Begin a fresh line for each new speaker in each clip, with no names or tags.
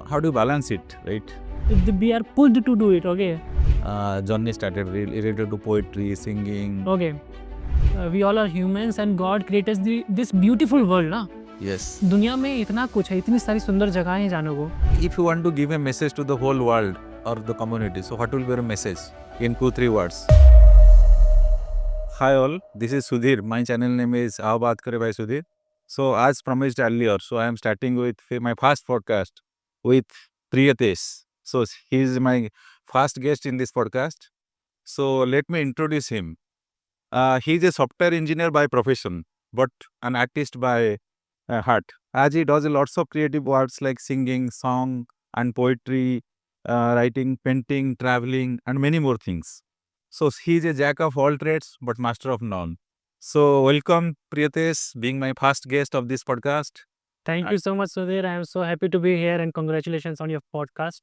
how do you balance it, right?
We are pushed to do it. Okay.
Journey started related to poetry, singing.
Okay. We all are humans and God created this beautiful world ना.
Yes.
दुनिया में इतना कुछ है, इतनी सारी सुंदर जगहें हैं जाने को.
If you want to give a message to the whole world or the community, so what will be your message in 2-3 words? Hi all, this is Sudhir. My channel name is Aao Baat Kare by Sudhir. So as promised earlier, so I am starting with my first podcast with Priyatesh. So he is my first guest in this podcast. So let me introduce him. He is a software engineer by profession, but an artist by heart. As he does lots of creative works like singing, song, and poetry, writing, painting, traveling, and many more things. So he is a jack of all trades, but master of none. So welcome, Priyatesh, being my first guest of this podcast.
Thank you so much, Sudhir. I am so happy to be here and congratulations on your podcast.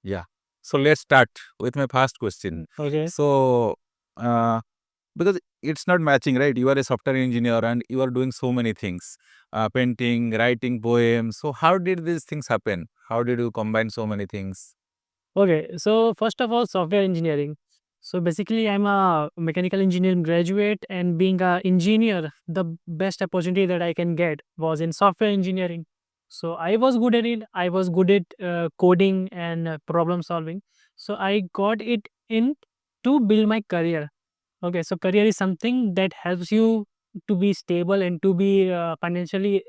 Yeah. So let's start with my first question.
Okay.
So, because it's not matching, right? You are a software engineer and you are doing so many things, painting, writing poems. So how did these things happen? How did you combine so many things?
Okay. So first of all, software engineering. So basically, I'm a mechanical engineering graduate, and being a engineer, the best opportunity that I can get was in software engineering. So I was good at it. I was good at coding and problem solving. So I got it in to build my career. Okay, so career is something that helps you to be stable and to be financially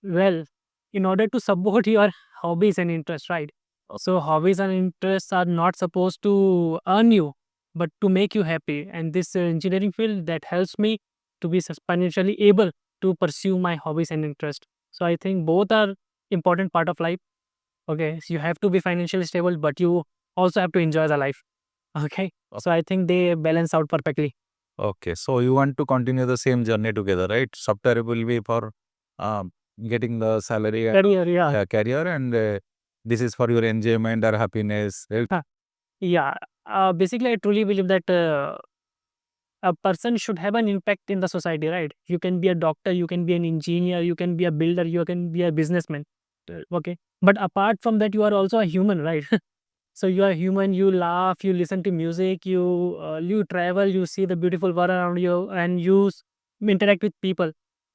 well in order to support your hobbies and interests, right? So hobbies and interests are not supposed to earn you, but to make you happy. And this engineering field that helps me to be financially able to pursue my hobbies and interests. So I think both are important part of life. Okay, so you have to be financially stable, but you also have to enjoy the life. Okay, so I think they balance out perfectly.
Okay, so you want to continue the same journey together, right? Software will be for um, getting the salary and
Career, yeah.
career, and this is for your enjoyment or happiness, right?
Yeah, basically, I truly believe that a person should have an impact in the society, right? You can be a doctor, you can be an engineer, you can be a builder, you can be a businessman. Okay, but apart from that, you are also a human, right? So you are human. You laugh, you listen to music, you travel, you see the beautiful world around you, and you interact with people.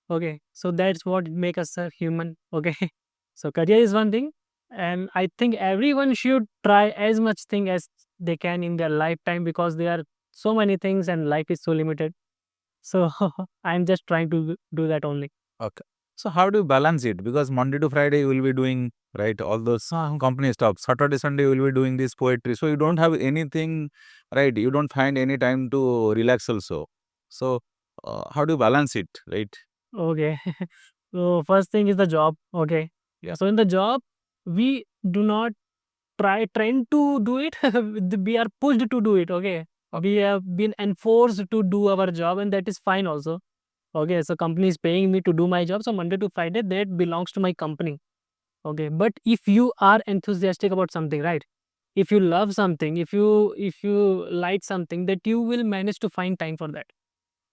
Okay, so that's what make us a human. Okay, so career is one thing, and I think everyone should try as much thing as they can in their lifetime because there are so many things and life is so limited. So I'm just trying to do that only.
Okay. So how do you balance it? Because Monday to Friday you will be doing right all those company stuff. Saturday, Sunday you will be doing this poetry. So you don't have anything, right? You don't find any time to relax also. So how do you balance it, right?
Okay. So first thing is the job. Okay.
Yeah.
So in the job, we do not trying to do it. We are pushed to do it. Okay. We have been enforced to do our job, and that is fine also. Okay. So company is paying me to do my job. So Monday to Friday, that belongs to my company. Okay. But if you are enthusiastic about something, right? If you love something, if you like something, that you will manage to find time for that.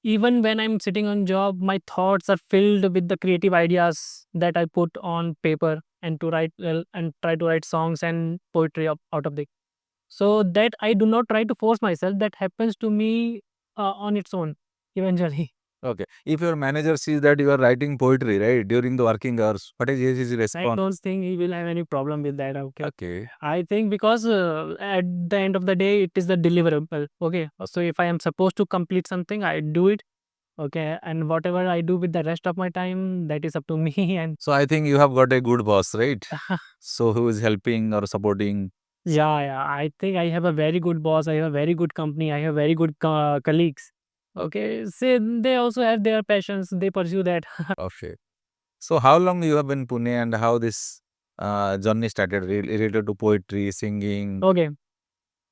Even when I'm sitting on job, my thoughts are filled with the creative ideas that I put on paper and to write and try to write songs and poetry out of it. So that I do not try to force myself. That happens to me on its own eventually.
Okay. If your manager sees that you are writing poetry, right, during the working hours, what is his
I
response?
don't think he will have any problem with that. Okay.
Okay.
I think because at the end of the day, it is the deliverable. Okay. So if I am supposed to complete something, I do it. Okay. And whatever I do with the rest of my time, that is up to me. And
So I think you have got a good boss, right? So who is helping or supporting?
yeah. I think I have a very good boss. I have a very good company. I have very good colleagues. Okay. So they also have their passions. They pursue that.
Okay. So how long you have been in Pune and how this journey started related to poetry, singing?
Okay.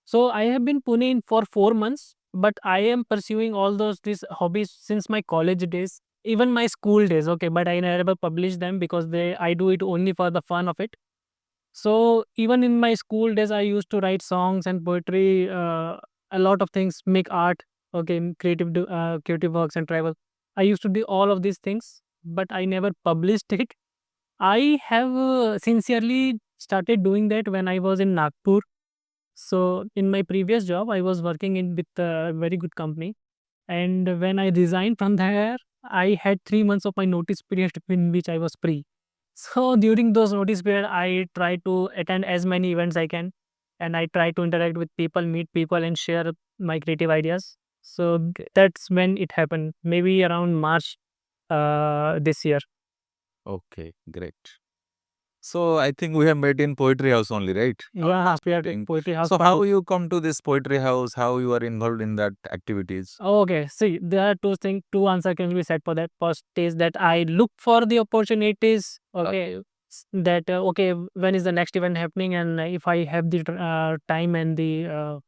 So I have been Pune in for 4 months, but I am pursuing all these hobbies since my college days, even my school days. Okay, but I never publish them because I do it only for the fun of it. So even in my school days, I used to write songs and poetry, a lot of things, make art. Okay, creative works and travel. I used to do all of these things, but I never published it. I have sincerely started doing that when I was in Nagpur. So in my previous job, I was working in with a very good company, and when I resigned from there, I had 3 months of my notice period in which I was free. So during those notice period, I try to attend as many events I can, and I try to interact with people, meet people, and share my creative ideas. So that's when it happened. Maybe around March this year.
Okay, great. So I think we have met in poetry house only, right?
Yeah, we are
Thing.
poetry house.
So how you come to this poetry house? How you are involved in that activities?
Okay, see, there are two answers can be said for that. First is that I look for the opportunities. Okay, that okay, when is the next event happening, and if I have the time and the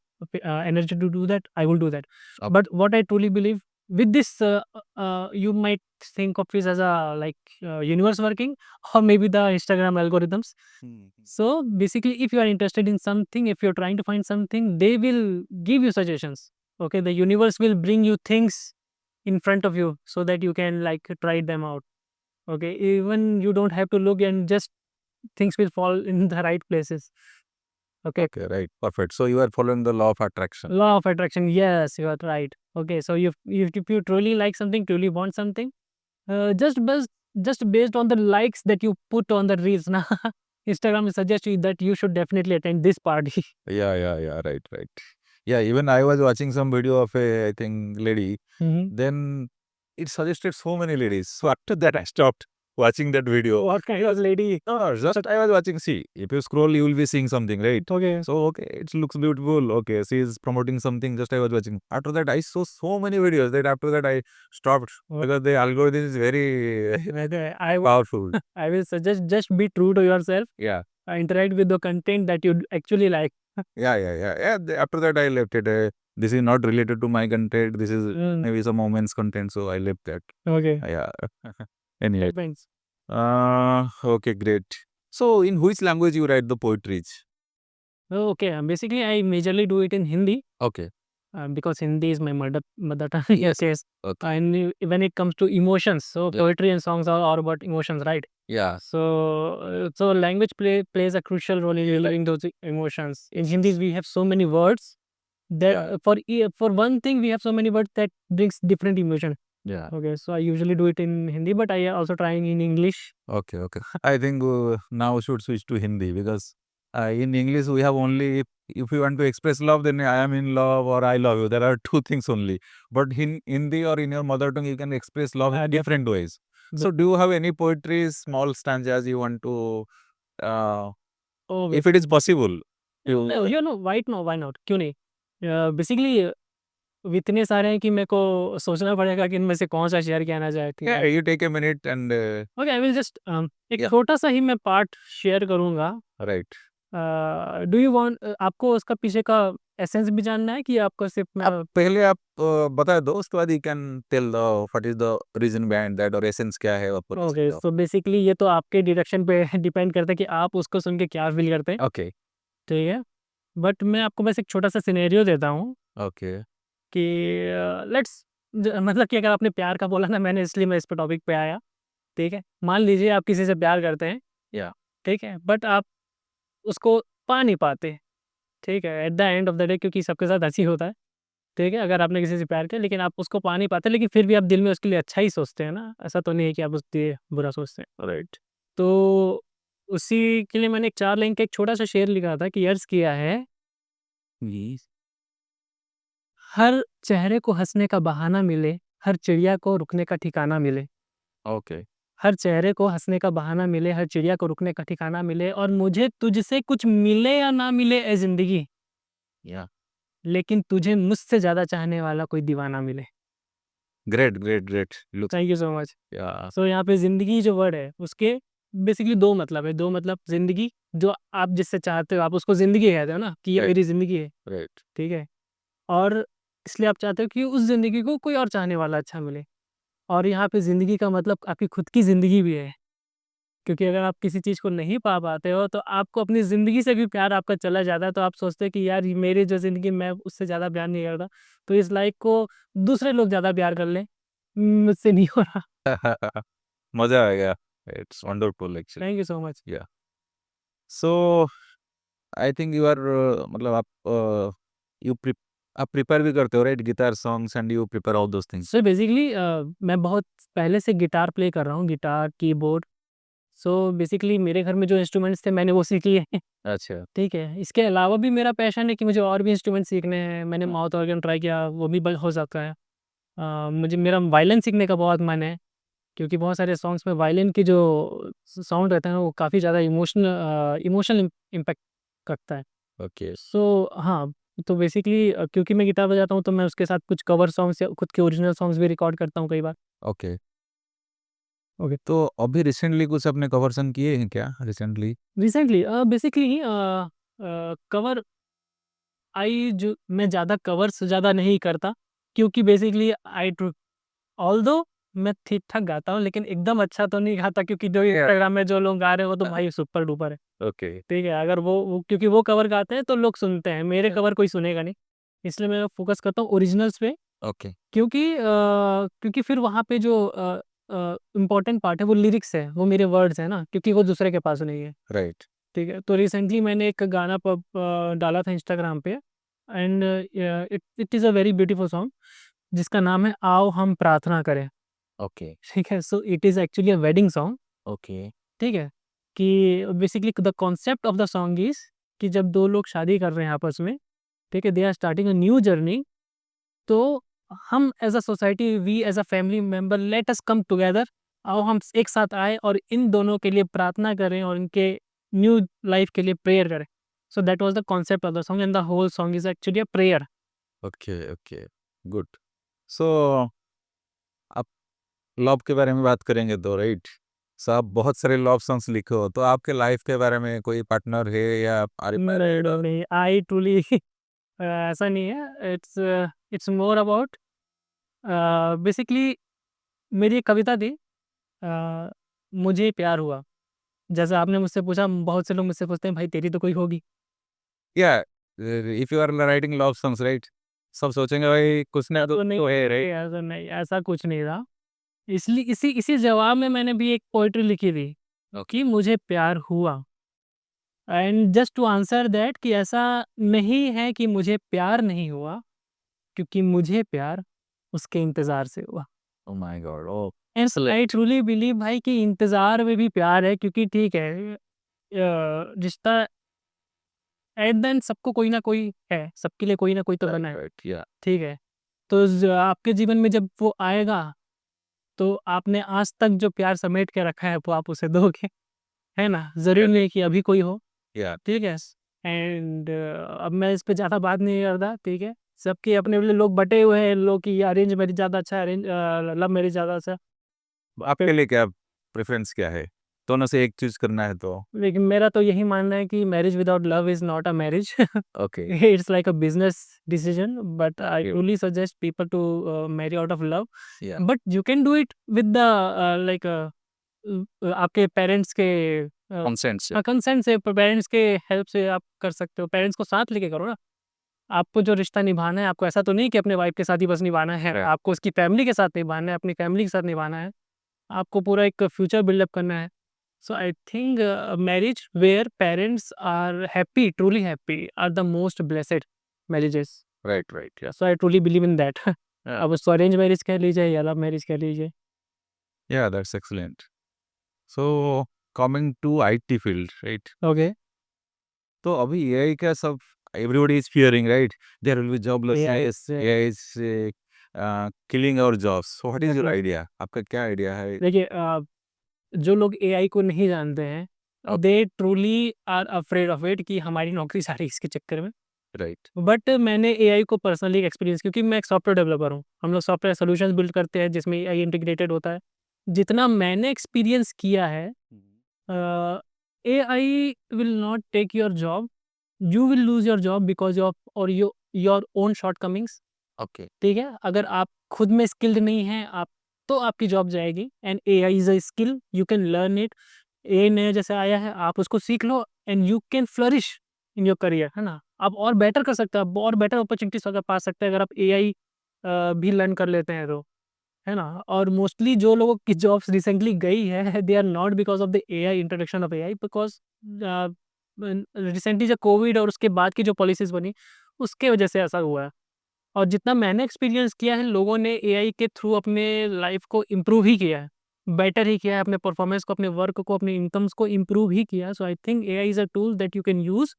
energy to do that, I will do that.
Okay.
But what I truly believe with this, you might think of this as a like universe working, or maybe the Instagram algorithms. So basically, if you are interested in something, if you're trying to find something, they will give you suggestions. Okay, the universe will bring you things in front of you so that you can like try them out. Okay, even you don't have to look, and just things will fall in the right places. Okay,
Okay, right. Perfect. So you are following the law of attraction.
law of attraction, yes, you are right. Okay, so if you truly like something, truly want something, just based on the likes that you put on the reels now, Instagram will suggest you that you should definitely attend this party.
Yeah. Right, right. Yeah, even I was watching some video of a, I think, lady.
Mhm.
Then it suggested so many ladies. So after that, I stopped watching that video.
What kind of lady?
No, just I was watching. See, if you scroll, you will be seeing something, right?
Okay.
So okay, it looks beautiful. Okay, she is promoting something. Just I was watching. After that, I saw so many videos that after that I stopped because the algorithm is very
I
powerful.
I will suggest just be true to yourself.
Yeah.
Interact with the content that you actually like.
Yeah. After that, I left it. This is not related to my content. This is maybe some moments content. So I left that.
Okay.
Yeah. Anyway.
Depends.
Okay, great. So in which language you write the poetries?
Okay. Basically, I majorly do it in Hindi
Okay.
because Hindi is my mother tongue. Yes.
Okay.
And when it comes to emotions, so poetry and songs are all about emotions, right?
Yeah.
So language plays a crucial role in relaying those emotions. In Hindi, we have so many words that for one thing we have so many words that brings different emotion.
Yeah.
Okay, so I usually do it in Hindi, but I also trying in English.
Okay. I think now should switch to Hindi because in English we have only if you want to express love, then I am in love or I love you. There are two things only. But in Hindi or in your mother tongue, you can express love in different ways. So do you have any poetry, small stanzas you want to,
Oh,
if it is possible?
no, why not? क्यों नहीं? Basically इतने सारे हैं कि मेरे को सोचना पड़ेगा कि इनमें से कौन सा शेयर किया ना जाए. ठीक
Yeah,
है.
you take a minute and
Okay, I will just एक
Yeah.
छोटा सा ही मैं पार्ट शेयर करूंगा.
right.
डू यू वांट आपको उसका पीछे का एसेंस भी जानना है कि आपको सिर्फ
आप पहले आप बता दो उसके बाद you can tell the what is the reason behind that और essence क्या है और
ओके, सो बेसिकली ये तो आपके डिरेक्शन पे डिपेंड करता है कि आप उसको सुन के क्या फील करते हैं.
ओके
ठीक है, बट मैं आपको बस एक छोटा सा सिनेरियो देता हूँ
ओके
कि लेट्स मतलब कि अगर आपने प्यार का बोला ना, मैंने इसलिए मैं इस पे टॉपिक पे आया. ठीक है, मान लीजिए आप किसी से प्यार करते हैं.
या
ठीक है, बट आप उसको पा नहीं पाते. ठीक है, eight the end of the day, क्योंकि सबके साथ ऐसे ही होता है. ठीक है, अगर आपने किसी से प्यार किया लेकिन आप उसको पा नहीं पाते, लेकिन फिर भी आप दिल में उसके लिए अच्छा ही सोचते हैं ना, ऐसा तो नहीं है कि आप उसके लिए बुरा सोचते हैं.
राइट
तो उसी के लिए मैंने एक 4 लाइन का एक छोटा सा शेर लिखा था कि अर्ज़ किया है, हर चेहरे को हँसने का बहाना मिले, हर चिड़िया को रुकने का ठिकाना मिले.
ओके
हर चेहरे को हँसने का बहाना मिले, हर चिड़िया को रुकने का ठिकाना मिले, और मुझे तुझसे कुछ मिले या ना मिले ए ज़िंदगी,
या
लेकिन तुझे मुझसे ज़्यादा चाहने वाला कोई दीवाना मिले.
Great look
thank you so much.
या
सो यहाँ पे ज़िंदगी जो वर्ड है, उसके बेसिकली 2 मतलब है. 2 मतलब ज़िंदगी, जो आप जिससे चाहते हो, आप उसको ज़िंदगी कहते हो ना कि ये
Right.
मेरी ज़िंदगी है.
राइट
ठीक है, और इसलिए आप चाहते हो कि उस ज़िंदगी को कोई और चाहने वाला अच्छा मिले. और यहाँ पे ज़िंदगी का मतलब आपकी खुद की ज़िंदगी भी है, क्योंकि अगर आप किसी चीज़ को नहीं पा पाते हो, तो आपको अपनी ज़िंदगी से भी प्यार आपका चला जाता है, तो आप सोचते हो कि यार ये मेरी जो ज़िंदगी, मैं उससे ज़्यादा प्यार नहीं करता, तो इस लाइफ़ को दूसरे लोग ज़्यादा प्यार कर लें, मुझसे नहीं हो रहा.
मजा आ गया It's wonderful actually.
Thank you so much.
So I think you are मतलब आप आप प्रिपेयर भी करते हो right guitar songs and you prepare all those things.
So basically मैं बहुत पहले से गिटार प्ले कर रहा हूँ, गिटार, कीबोर्ड। सो बेसिकली मेरे घर में जो इंस्ट्रूमेंट्स थे मैंने वो सीख लिए हैं।
अच्छा.
ठीक है, इसके अलावा भी मेरा पैशन है कि मुझे और भी इंस्ट्रूमेंट सीखने हैं। मैंने माउथ ऑर्गन ट्राई किया, वो भी हो सकता है। मुझे मेरा वायलिन सीखने का बहुत मन है, क्योंकि बहुत सारे सॉन्ग्स में वायलिन की जो साउंड रहता है ना, वो काफ़ी ज़्यादा इमोशनल इम्पैक्ट करता है।
ओके.
सो हाँ, तो बेसिकली क्योंकि मैं गिटार बजाता हूँ तो मैं उसके साथ कुछ कवर सॉन्ग्स या खुद के ओरिजिनल सॉन्ग्स भी रिकॉर्ड करता हूँ कई बार।
ओके.
ओके।
तो अभी रिसेंटली कुछ अपने कवर सॉन्ग किए हैं क्या रिसेंटली?
रिसेंटली बेसिकली कवर जो मैं ज़्यादा कवर्स ज़्यादा नहीं करता, क्योंकि बेसिकली ऑल्दो मैं ठीक-ठाक गाता हूँ, लेकिन एकदम अच्छा तो नहीं गाता, क्योंकि जो इंस्टाग्राम में जो लोग गा रहे हैं वो तो भाई सुपर डुपर है।
ओके.
ठीक है, अगर वो क्योंकि वो कवर गाते हैं तो लोग सुनते हैं, मेरे कवर कोई सुनेगा नहीं। इसलिए मैं फ़ोकस करता हूँ ओरिजिनल्स पे,
ओके.
क्योंकि फिर वहाँ पे जो इम्पोर्टेंट पार्ट है वो लिरिक्स है, वो मेरे वर्ड्स हैं ना, क्योंकि वो दूसरे के पास नहीं है।
राइट.
ठीक है, तो रिसेंटली मैंने एक गाना डाला था इंस्टाग्राम पे, and it it is a very beautiful song जिसका नाम है आओ हम प्रार्थना करें।
ओके.
ठीक है, so it is actually a wedding song.
Okay.
ठीक है, कि basically the concept of the song is कि जब 2 लोग शादी कर रहे हैं आपस में, ठीक है, they are starting a new journey, तो हम as a society, we as a family member, let us come together, आओ हम एक साथ आए और इन दोनों के लिए प्रार्थना करें और इनके न्यू लाइफ के लिए प्रेयर करें। So that was the concept of the song, and the whole song is actually a prayer.
Okay. Okay. Good. So आप लव के बारे में बात करेंगे तो राइट. सो आप बहुत सारे लव सॉन्ग्स लिखे हो तो आपके लाइफ के बारे में कोई पार्टनर है या आर यू मैरिड और?
नहीं, आई ट्रूली ऐसा नहीं है, इट्स मोर अबाउट बेसिकली मेरी एक कविता थी, अ, मुझे प्यार हुआ। जैसा आपने मुझसे पूछा, बहुत से लोग मुझसे पूछते हैं भाई तेरी तो कोई होगी।
या if you are writing love songs right सब सोचेंगे भाई कुछ ना
तो नहीं,
तो है राइट.
ऐसा नहीं, ऐसा कुछ नहीं था। इसलिए इसी इसी जवाब में मैंने भी एक पोएट्री लिखी थी
ओके.
कि मुझे प्यार हुआ, and just to answer that कि ऐसा नहीं है कि मुझे प्यार नहीं हुआ, क्योंकि मुझे प्यार उसके इंतज़ार से हुआ।
Oh my God. Oh
and
excellent.
I truly believe भाई कि इंतज़ार में भी प्यार है, क्योंकि ठीक है, रिश्ता एट द एंड सबको कोई ना कोई है, सबके लिए कोई ना कोई तो बना है।
राइट. या.
ठीक है, तो आपके जीवन में जब वो आएगा, तो आपने आज तक जो प्यार समेट के रखा है वो आप उसे दोगे, है ना? ज़रूरी नहीं है कि अभी कोई हो,
या.
ठीक है? एंड अब मैं इस पे ज़्यादा बात नहीं करता, ठीक है? सबके अपने-अपने लोग बँटे हुए हैं, लोग की अरेंज मैरिज ज़्यादा अच्छा है, लव मैरिज ज़्यादा अच्छा है।
आपके लिए क्या प्रेफरेंस क्या है दोनों से एक चूज करना है तो?
लेकिन मेरा तो यही मानना है कि marriage without love is not a marriage.
Okay.
It's like a business decision, but I
Yeah.
truly suggest people to marry out of love.
या.
But you can do it with the like आपके parents के
consent से.
हाँ, consent से, parents के help से आप कर सकते हो। पेरेंट्स को साथ लेके करो ना। आपको जो रिश्ता निभाना है, आपको ऐसा तो नहीं कि अपने वाइफ के साथ ही बस निभाना है,
Right.
आपको उसकी फैमिली के साथ निभाना है, अपनी फैमिली के साथ निभाना है। आपको पूरा एक फ्यूचर बिल्डअप करना है। So I think marriage where parents are happy, truly happy, are the most blessed marriages.
Right. Right. Yeah.
So I truly believe in that.
Yeah.
अब उसको अरेंज मैरिज कह लीजिए या लव मैरिज कह लीजिए।
Yeah, that's excellent. So coming to IT field, right?
Okay.
तो अभी AI का सब everybody is fearing, right? There will be
AI
joblessness.
से
AI is killing our jobs. So what is your
exactly.
idea? आपका क्या idea है?
देखिए जो लोग एआई को नहीं जानते हैं, they truly are afraid of it कि हमारी नौकरी सारी इसके चक्कर में।
राइट.
बट मैंने एआई को पर्सनली एक्सपीरियंस, क्योंकि मैं एक सॉफ्टवेयर डेवलपर हूँ। हम लोग सॉफ्टवेयर सॉल्यूशंस बिल्ड करते हैं जिसमें एआई इंटीग्रेटेड होता है। जितना मैंने एक्सपीरियंस किया है, AI will not take your job, you will lose your job because of और योर ओन शॉर्टकमिंग्स।
ओके.
ठीक है? अगर आप खुद में स्किल्ड नहीं हैं आप, तो आपकी जॉब जाएगी, and AI is a skill, you can learn it. AI नया जैसे आया है, आप उसको सीख लो and you can flourish in your career, है ना? आप और बेटर कर सकते हो, आप और बेटर अपॉर्च्युनिटीज़ अगर पा सकते हैं अगर आप एआई भी लर्न कर लेते हैं तो। है ना? और मोस्टली जो लोगों की जॉब्स रिसेंटली गई है they are not because of the AI, introduction of AI, because recently जो कोविड और उसके बाद की जो पॉलिसीज़ बनी, उसके वजह से ऐसा हुआ है। और जितना मैंने एक्सपीरियंस किया है, लोगों ने एआई के थ्रू अपने लाइफ को इम्प्रूव ही किया है, बेटर ही किया है, अपने परफॉर्मेंस को, अपने वर्क को, अपनी इनकम्स को इम्प्रूव ही किया है। So I think AI is a tool that you can use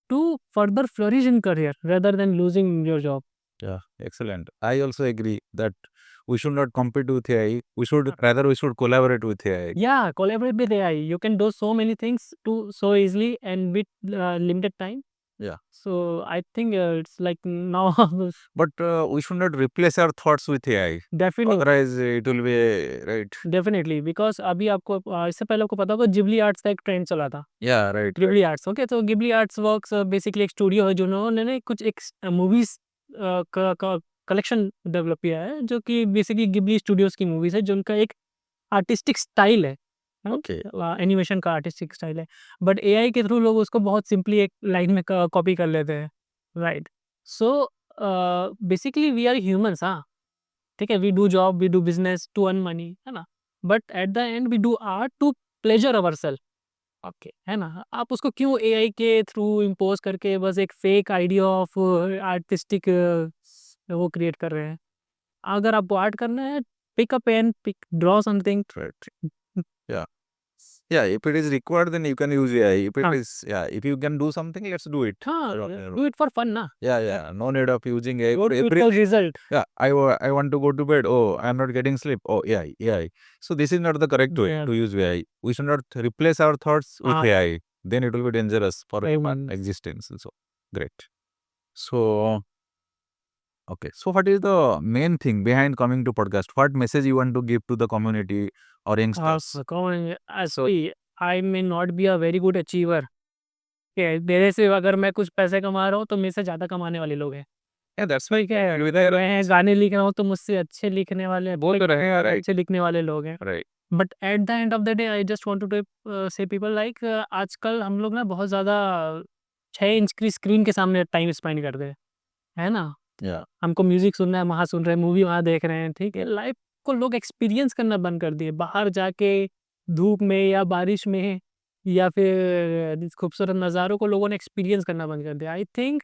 to further flourish in career rather than losing your job.
Yeah, excellent. I also agree that we should not compete with AI. We should collaborate with AI.
Yeah, collaborate with AI. You can do so many things to so easily and with limited time.
Yeah.
So I think it's like now
But we should not replace our thoughts with AI.
definitely
Otherwise, it will be right.
Definitely because अभी आपको इससे पहले आपको पता होगा Ghibli arts का एक trend चला था।
Yeah, right.
Ghibli arts, okay, तो गिबली आर्ट्स वर्क्स बेसिकली एक स्टूडियो है जिन्होंने ने कुछ एक मूवीज़ का कलेक्शन डेवलप किया है, जो कि बेसिकली गिबली स्टूडियोज़ की मूवीज़ है, जो उनका एक आर्टिस्टिक स्टाइल है।
Okay.
एनिमेशन का आर्टिस्टिक स्टाइल है। बट एआई के थ्रू लोग उसको बहुत सिंपली एक लाइन में क कॉपी कर लेते हैं, right? So basically we are humans, हाँ, ठीक है? We do job, we do business to earn money, है ना? But at the end we do art to pleasure ourself, okay, है ना? आप उसको क्यों एआई के थ्रू इम्पोज़ करके बस एक फेक आइडिया ऑफ आर्टिस्टिक वो क्रिएट कर रहे हैं? अगर आपको आर्ट करना है, pick a pen, draw something.
Right. Yeah. Yeah, if it is required, then you can use AI. If it
हाँ,
is, yeah, if you can do something, let's do it.
हाँ,
Yeah,
do it for fun ना।
yeah. No need of using AI
go
for
to
every.
It result.
Yeah, I want to go to bed. Oh, I'm not getting sleep. Oh, AI. So this is not the correct way
Yeah.
to use AI. We should not replace our thoughts with
हाँ,
AI. Then it will be dangerous for human
um,
existence. So great. So okay. So what is the main thing behind coming to podcast? What message you want to give to the community or youngsters?
Sorry, I may not be a very good achiever, के मेरे से अगर मैं कुछ पैसे कमा रहा हूँ तो मेरे से ज़्यादा कमाने वाले लोग हैं।
Yeah, that's why
ठीक है,
with AI,
मैं गाने लिख रहा हूँ तो मुझसे अच्छे लिखने वाले,
बोल तो रहे हैं, right?
अच्छे लिखने वाले लोग हैं।
Right.
But at the end of the day I just want to say people like आजकल हम लोग ना बहुत ज़्यादा 6 इंच की स्क्रीन के सामने टाइम स्पेंड करते हैं, है ना?
Yeah.
हमको म्यूज़िक सुनना है, वहाँ सुन रहे हैं, मूवी वहाँ देख रहे हैं, ठीक है? लाइफ़ को लोग एक्सपीरियंस करना बंद कर दिए। बाहर जाके धूप में या बारिश में या फिर इस खूबसूरत नज़ारों को लोगों ने एक्सपीरियंस करना बंद कर दिया। I think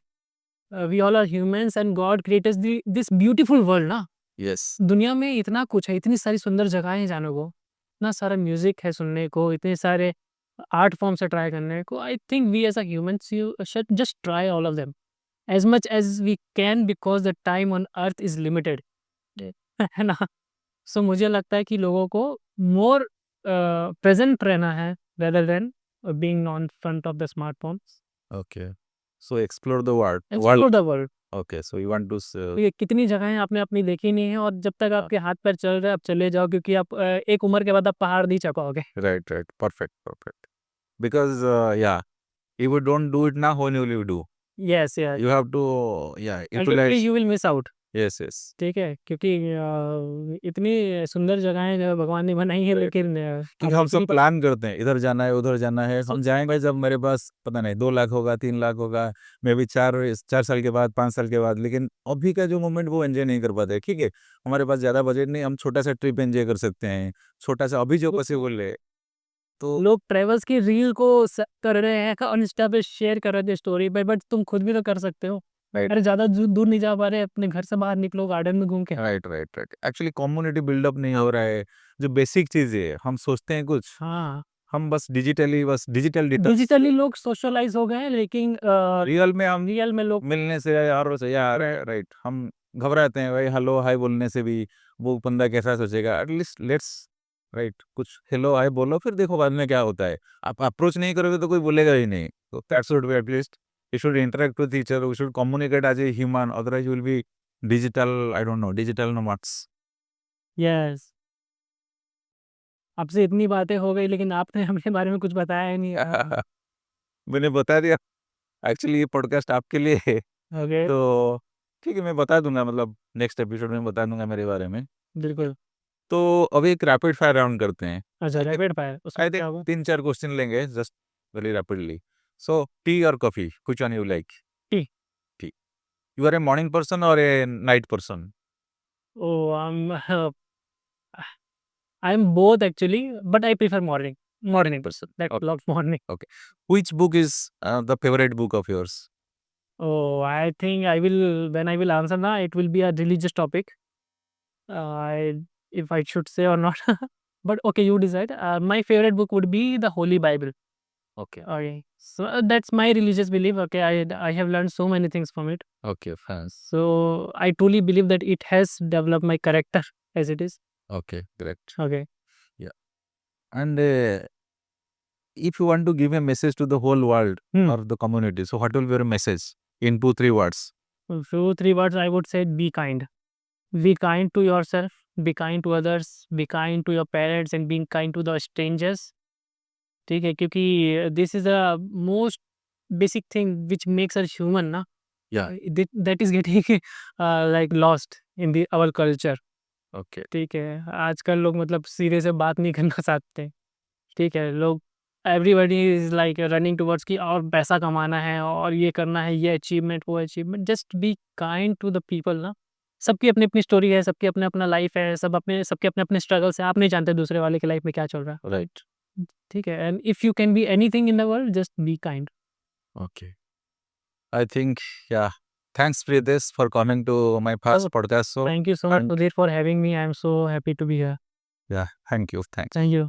we all are humans and God created this beautiful world ना।
Yes.
दुनिया में इतना कुछ है, इतनी सारी सुंदर जगहें हैं जाने को, इतना सारा म्यूज़िक है सुनने को, इतने सारे आर्ट फॉर्म्स है ट्राई करने को। I think we as a humans you should just try all of them as much as we can because the time on earth is limited, है ना? सो मुझे लगता है कि लोगों को मोर प्रेजेंट रहना है rather than being on front of the smartphones.
Okay. So explore the world.
Explore the world.
Okay. So you want to
ये कितनी जगहें आपने अपनी देखी नहीं है, और जब तक आपके हाथ पैर चल रहे हैं आप चले जाओ, क्योंकि आप एक उम्र के बाद आप पहाड़ नहीं चढ़ोगे।
right. Perfect. Because yeah, if you don't do it now, when will you do?
Yes, yes,
You have to yeah
ultimately
utilize.
You will miss out.
Yes.
ठीक है, क्योंकि इतनी सुंदर जगहें जो भगवान ने बनाई है,
Right.
लेकिन
क्योंकि हम सब प्लान करते हैं, इधर जाना है, उधर जाना है। हम जाएँगे जब मेरे पास पता नहीं 2 लाख होगा, 3 लाख होगा, मे बी 4 साल के बाद, 5 साल के बाद। लेकिन अभी का जो मोमेंट वो एन्जॉय नहीं कर पाते, ठीक है? हमारे पास ज़्यादा बजट नहीं, हम छोटा-सा ट्रिप एन्जॉय कर सकते हैं। छोटा-सा अभी जो पॉसिबल है, तो
लोग ट्रैवल्स की रील को कर रहे हैं, इंस्टा पे शेयर कर रहे थे स्टोरी पे, बट तुम खुद भी तो कर सकते हो।
राइट,
अरे ज़्यादा दूर नहीं जा पा रहे, अपने घर से बाहर निकलो, गार्डन में घूम के।
राइट। एक्चुअली कम्युनिटी बिल्डअप नहीं हो रहा है। जो बेसिक चीज़ें है, हम सोचते हैं कुछ,
हाँ,
हम बस डिजिटल डिटॉक्स
डिजिटली लोग सोशलाइज हो गए हैं, लेकिन
रियल में हम
रियल में लोग
मिलने से यारों से यार राइट हम घबराते हैं भाई हेलो हाय बोलने से भी वो बंदा कैसा सोचेगा एटलीस्ट लेट्स राइट कुछ हेलो हाय बोलो फिर देखो बाद में क्या होता है आप अप्रोच नहीं करोगे तो कोई बोलेगा ही नहीं तो that should be at least you should interact with each other we should communicate as a human otherwise will be digital I don't know digital nomads
yes, आपसे इतनी बातें हो गई, लेकिन आपने अपने बारे में कुछ बताया ही नहीं।
मैंने बता दिया एक्चुअली ये पॉडकास्ट आपके लिए है
ओके,
तो ठीक है मैं बता दूंगा मतलब नेक्स्ट एपिसोड में बता दूंगा मेरे बारे में
बिल्कुल।
तो अभी एक रैपिड फायर राउंड करते हैं
अच्छा, रैपिड फायर, उसमें
आई
क्या
थिंक
होगा?
3-4 क्वेश्चन लेंगे just very rapidly so tea और coffee which one you like
tea.
Tea you are a morning person और a night person
oh, I'm both actually, but I prefer morning. Morning person. That
Okay.
loves morning.
Which book is the favorite book of yours?
Oh, I think I will when I will answer now, it will be a religious topic. I if I should say or not. But okay, you decide. My favorite book would be the Holy Bible.
Okay.
Okay. So that's my religious belief. Okay, I have learned so many things from it.
Okay, fine.
So I truly believe that it has developed my character as it is.
Okay, great.
Okay.
And if you want to give a message to the whole world
Hmm.
or the community, so what will be your message in 2-3 words?
So 3 words I would say: be kind. Be kind to yourself, be kind to others, be kind to your parents, and being kind to the strangers. ठीक है, क्योंकि this is a most basic thing which makes us human ना,
Yeah.
That is getting like lost in the our culture.
Okay.
ठीक है, आजकल लोग मतलब सीधे से बात नहीं करना चाहते. ठीक है, लोग everybody is like running towards कि और पैसा कमाना है और ये करना है, ये अचीवमेंट, वो achievement. Just be kind to the people ना. सबकी अपनी अपनी स्टोरी है, सबकी अपना अपना लाइफ है, सबके अपने अपने स्ट्रगल्स है. आप नहीं जानते दूसरे वाले की लाइफ में क्या चल रहा है.
Right.
ठीक है, and if you can be anything in the world, just be kind.
Okay. I think, yeah. Thanks, Priyadesh, for coming to my first podcast. So,
thank you so much
thank-
Sudhir for having me. I am so happy to be here.
yeah, thank you. Thanks.
Thank you.